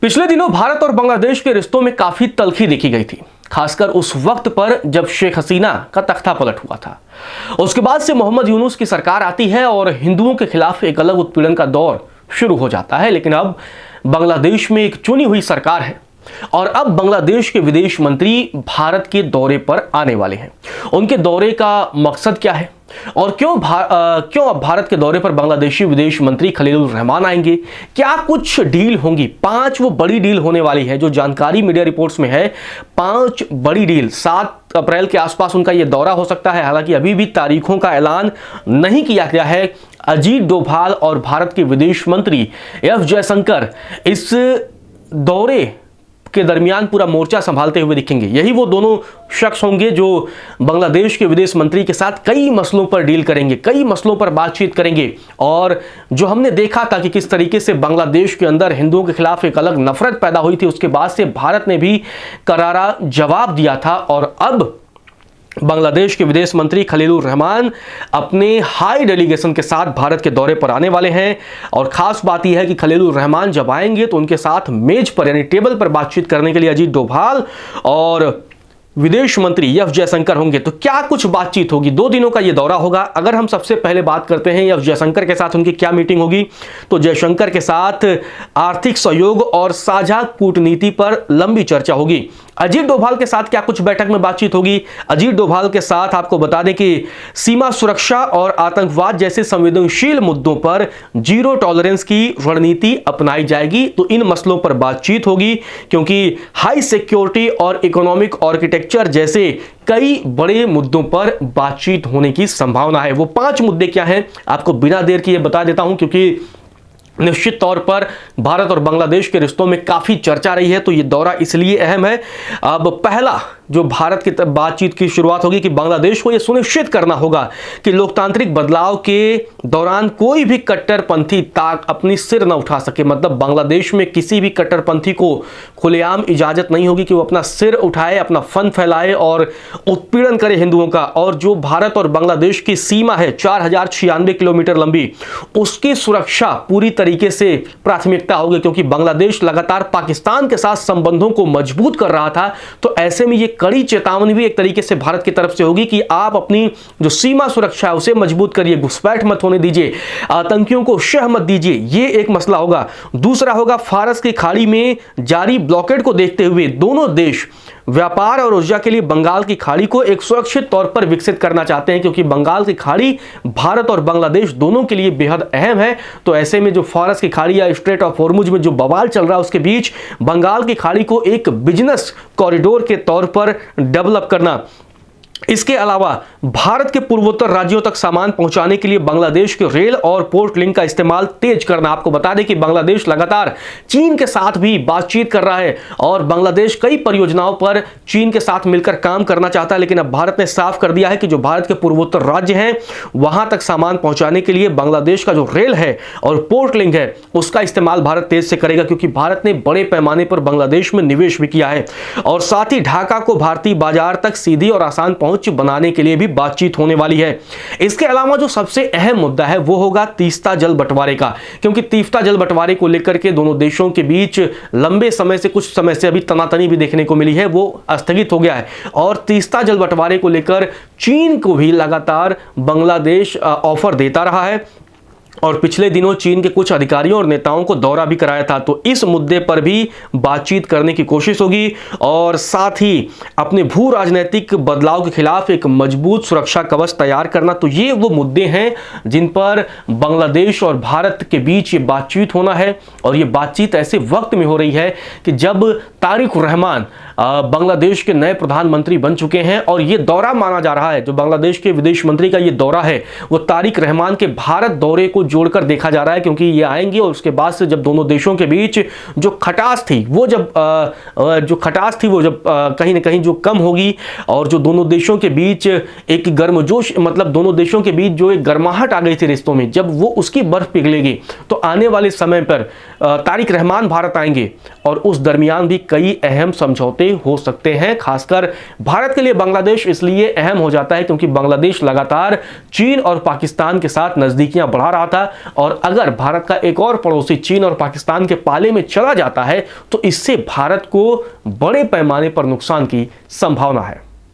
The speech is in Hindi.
पिछले दिनों भारत और बांग्लादेश के रिश्तों में काफी तल्खी देखी गई थी, खासकर उस वक्त पर जब शेख हसीना का तख्ता पलट हुआ था। उसके बाद से मोहम्मद यूनुस की सरकार आती है और हिंदुओं के खिलाफ एक अलग उत्पीड़न का दौर शुरू हो जाता है। लेकिन अब बांग्लादेश में एक चुनी हुई सरकार है और अब बांग्लादेश के विदेश मंत्री भारत के दौरे पर आने वाले हैं। उनके दौरे का मकसद क्या है और क्यों अब भारत के दौरे पर बांग्लादेशी विदेश मंत्री खलीलुर रहमान आएंगे? क्या कुछ डील होंगी? 5 वो बड़ी डील होने वाली है जो जानकारी मीडिया रिपोर्ट्स में है। 5 बड़ी डील, 7 अप्रैल के आसपास उनका यह दौरा हो सकता है। हालांकि अभी भी तारीखों का ऐलान नहीं किया गया है। अजीत डोभाल और भारत के विदेश मंत्री एफ जयशंकर इस दौरे के दरमियान पूरा मोर्चा संभालते हुए दिखेंगे। यही वो दोनों शख्स होंगे जो बांग्लादेश के विदेश मंत्री के साथ कई मसलों पर डील करेंगे, कई मसलों पर बातचीत करेंगे। और जो हमने देखा था कि किस तरीके से बांग्लादेश के अंदर हिंदुओं के खिलाफ एक अलग नफरत पैदा हुई थी, उसके बाद से भारत ने भी करारा जवाब दिया था। और अब बांग्लादेश के विदेश मंत्री खलीलुर रहमान अपने हाई डेलीगेशन के साथ भारत के दौरे पर आने वाले हैं। और खास बात यह है कि खलीलुर रहमान जब आएंगे तो उनके साथ मेज पर यानी टेबल पर बातचीत करने के लिए अजीत डोभाल और विदेश मंत्री एफ जयशंकर होंगे। तो क्या कुछ बातचीत होगी? 2 दिनों का यह दौरा होगा। अगर हम सबसे पहले बात करते हैं एफ जयशंकर के साथ उनकी क्या मीटिंग होगी, तो जयशंकर के साथ आर्थिक सहयोग और साझा कूटनीति पर लंबी चर्चा होगी। अजीत डोभाल के साथ क्या कुछ बैठक में बातचीत होगी? अजीत डोभाल के साथ आपको बता दें कि सीमा सुरक्षा और आतंकवाद जैसे संवेदनशील मुद्दों पर जीरो टॉलरेंस की रणनीति अपनाई जाएगी। तो इन मसलों पर बातचीत होगी क्योंकि हाई सिक्योरिटी और इकोनॉमिक आर्किटेक्चर जैसे कई बड़े मुद्दों पर बातचीत होने की संभावना है। वो 5 मुद्दे क्या हैं आपको बिना देर किए बता देता हूं, क्योंकि निश्चित तौर पर भारत और बांग्लादेश के रिश्तों में काफी चर्चा रही है, तो यह दौरा इसलिए अहम है। अब पहला जो भारत की बातचीत की शुरुआत होगी कि बांग्लादेश को यह सुनिश्चित करना होगा कि लोकतांत्रिक बदलाव के दौरान कोई भी कट्टरपंथी ताक अपनी सिर न उठा सके। मतलब बांग्लादेश में किसी भी कट्टरपंथी को खुलेआम इजाजत नहीं होगी कि वो अपना सिर उठाए, अपना फन फैलाए और उत्पीड़न करे हिंदुओं का। और जो भारत और बांग्लादेश की सीमा है 4096 किलोमीटर लंबी, उसकी सुरक्षा पूरी तरीके से प्राथमिकता होगी, क्योंकि बांग्लादेश लगातार पाकिस्तान के साथ संबंधों को मजबूत कर रहा था। तो ऐसे में ये कड़ी चेतावनी भी एक तरीके से भारत की तरफ से होगी कि आप अपनी जो सीमा सुरक्षा है उसे मजबूत करिए, घुसपैठ मत होने दीजिए, आतंकियों को शह मत दीजिए। ये एक मसला होगा। दूसरा होगा फारस की खाड़ी में जारी ब्लॉकेड को देखते हुए दोनों देश व्यापार और ऊर्जा के लिए बंगाल की खाड़ी को एक सुरक्षित तौर पर विकसित करना चाहते हैं, क्योंकि बंगाल की खाड़ी भारत और बांग्लादेश दोनों के लिए बेहद अहम है। तो ऐसे में जो फारस की खाड़ी या स्ट्रेट ऑफ हॉर्मुज में जो बवाल चल रहा है उसके बीच बंगाल की खाड़ी को एक बिजनेस कॉरिडोर के तौर पर डेवलप करना, इसके अलावा भारत के पूर्वोत्तर राज्यों तक सामान पहुंचाने के लिए बांग्लादेश के रेल और पोर्ट लिंक का इस्तेमाल तेज करना। आपको बता दें कि बांग्लादेश लगातार चीन के साथ भी बातचीत कर रहा है और बांग्लादेश कई परियोजनाओं पर चीन के साथ मिलकर काम करना चाहता है। लेकिन अब भारत ने साफ कर दिया है कि जो भारत के पूर्वोत्तर राज्य हैं वहां तक सामान पहुंचाने के लिए बांग्लादेश का जो रेल है और पोर्ट लिंक है उसका इस्तेमाल भारत तेज से करेगा, क्योंकि भारत ने बड़े पैमाने पर बांग्लादेश में निवेश भी किया है। और साथ ही ढाका को भारतीय बाजार तक सीधी और आसान पहुंच बनाने के लिए भी बातचीत होने वाली है। इसके अलावा जो सबसे अहम मुद्दा है वो होगा तीस्ता जल बंटवारे का, क्योंकि तीस्ता जल बंटवारे को लेकर के दोनों देशों के बीच लंबे समय से कुछ समय से अभी तनातनी भी देखने को मिली है, वो स्थगित हो गया है। और तीस्ता जल बंटवारे को लेकर चीन को भी लगातार बांग्लादेश ऑफर देता रहा है और पिछले दिनों चीन के कुछ अधिकारियों और नेताओं को दौरा भी कराया था। तो इस मुद्दे पर भी बातचीत करने की कोशिश होगी और साथ ही अपने भू राजनीतिक बदलाव के खिलाफ एक मजबूत सुरक्षा कवच तैयार करना। तो ये वो मुद्दे हैं जिन पर बांग्लादेश और भारत के बीच ये बातचीत होना है। और ये बातचीत ऐसे वक्त में हो रही है कि जब तारिक रहमान बांग्लादेश के नए प्रधानमंत्री बन चुके हैं और ये दौरा माना जा रहा है, जो बांग्लादेश के विदेश मंत्री का ये दौरा है वो तारिक रहमान के भारत दौरे को जोड़कर देखा जा रहा है, क्योंकि ये आएंगे और उसके बाद से जब दोनों देशों के बीच जो खटास थी वो जब कहीं ना कहीं जो कम होगी और जो दोनों देशों के बीच एक गर्मजोश, मतलब दोनों देशों के बीच जो एक गर्माहट आ गई थी रिश्तों में, जब वो उसकी बर्फ पिघलेगी तो आने वाले समय पर तारिक रहमान भारत आएंगे और उस दरमियान भी कई अहम समझौते रिश्ते हो सकते हैं। खासकर भारत के लिए बांग्लादेश इसलिए अहम हो जाता है क्योंकि बांग्लादेश लगातार चीन और पाकिस्तान के साथ नजदीकियां बढ़ा रहा था, और अगर भारत का एक और पड़ोसी चीन और पाकिस्तान के पाले में चला जाता है तो इससे भारत को बड़े पैमाने पर नुकसान की संभावना है।